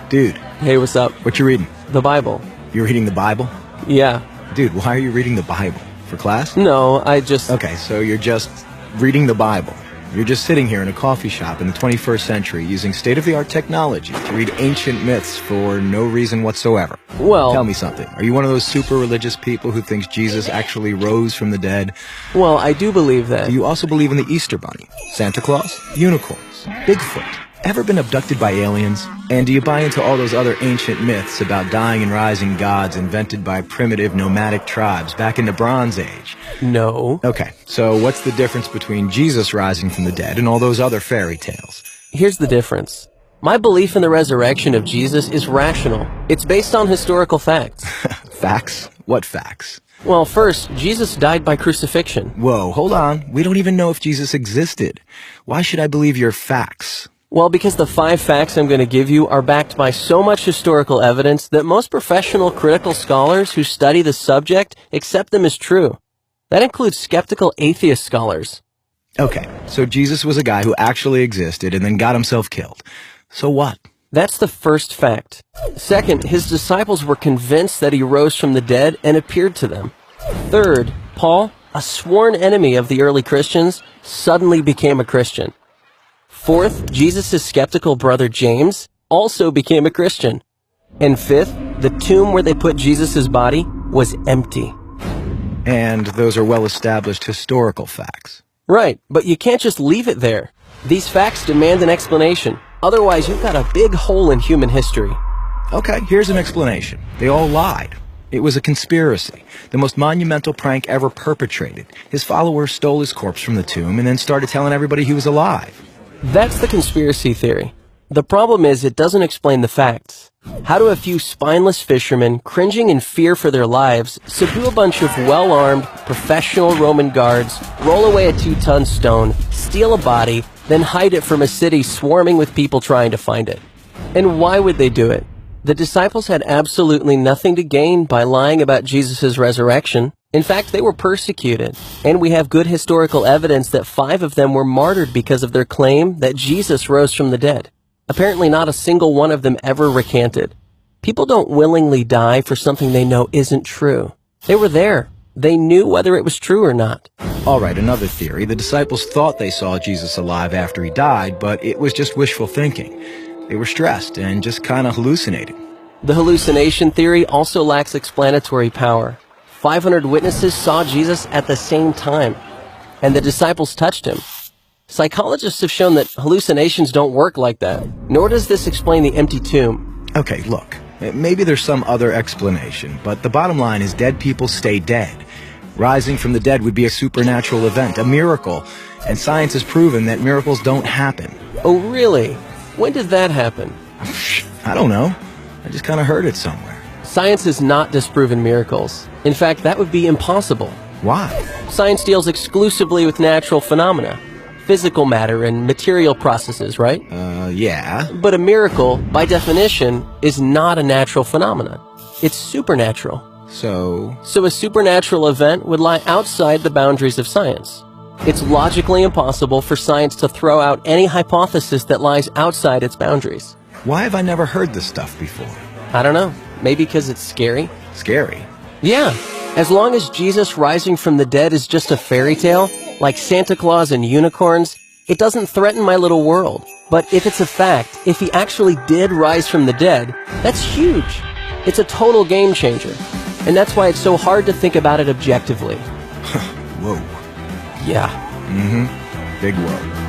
Dude. Hey, what's up? What you reading? The Bible. You're reading the Bible? Yeah. Dude, why are you reading the Bible? For class? No, I just... Okay, so you're just reading the Bible. You're just sitting here in a coffee shop in the 21st century using state-of-the-art technology to read ancient myths for no reason whatsoever. Well... Tell me something. Are you one of those super religious people who thinks Jesus actually rose from the dead? Well, I do believe that. Do you also believe in the Easter Bunny, Santa Claus, unicorns, Bigfoot? Ever been abducted by aliens? And do you buy into all those other ancient myths about dying and rising gods invented by primitive nomadic tribes back in the Bronze Age? No. Okay, so what's the difference between Jesus rising from the dead and all those other fairy tales? Here's the difference. My belief in the resurrection of Jesus is rational. It's based on historical facts. Facts? What facts? Well, first, Jesus died by crucifixion. Whoa, hold on. We don't even know if Jesus existed. Why should I believe your facts? Well, because the 5 facts I'm going to give you are backed by so much historical evidence that most professional critical scholars who study the subject accept them as true. That includes skeptical atheist scholars. Okay, so Jesus was a guy who actually existed and then got himself killed. So what? That's the first fact. Second, his disciples were convinced that he rose from the dead and appeared to them. Third, Paul, a sworn enemy of the early Christians, suddenly became a Christian. Fourth, Jesus' skeptical brother James also became a Christian. And fifth, the tomb where they put Jesus' body was empty. And those are well-established historical facts. Right, but you can't just leave it there. These facts demand an explanation. Otherwise, you've got a big hole in human history. Okay, here's an explanation. They all lied. It was a conspiracy, the most monumental prank ever perpetrated. His followers stole his corpse from the tomb and then started telling everybody he was alive. That's the conspiracy theory. The problem is it doesn't explain the facts. How do a few spineless fishermen, cringing in fear for their lives, subdue a bunch of well-armed, professional Roman guards, roll away a 2-ton stone, steal a body, then hide it from a city swarming with people trying to find it? And why would they do it? The disciples had absolutely nothing to gain by lying about Jesus' resurrection. In fact, they were persecuted, and we have good historical evidence that 5 of them were martyred because of their claim that Jesus rose from the dead. Apparently not a single one of them ever recanted. People don't willingly die for something they know isn't true. They were there. They knew whether it was true or not. All right, another theory. The disciples thought they saw Jesus alive after he died, but it was just wishful thinking. They were stressed and just kind of hallucinating. The hallucination theory also lacks explanatory power. 500 witnesses saw Jesus at the same time, and the disciples touched him. Psychologists have shown that hallucinations don't work like that, nor does this explain the empty tomb. Okay, look, maybe there's some other explanation, but the bottom line is dead people stay dead. Rising from the dead would be a supernatural event, a miracle, and science has proven that miracles don't happen. Oh, really? When did that happen? I don't know. I just kind of heard it somewhere. Science has not disproven miracles. In fact, that would be impossible. Why? Science deals exclusively with natural phenomena, physical matter and material processes, right? Yeah. But a miracle, by definition, is not a natural phenomenon. It's supernatural. So a supernatural event would lie outside the boundaries of science. It's logically impossible for science to throw out any hypothesis that lies outside its boundaries. Why have I never heard this stuff before? I don't know. Maybe because it's scary? Scary? Yeah. As long as Jesus rising from the dead is just a fairy tale, like Santa Claus and unicorns, it doesn't threaten my little world. But if it's a fact, if he actually did rise from the dead, that's huge. It's a total game changer. And that's why it's so hard to think about it objectively. Whoa. Yeah. Big whoa.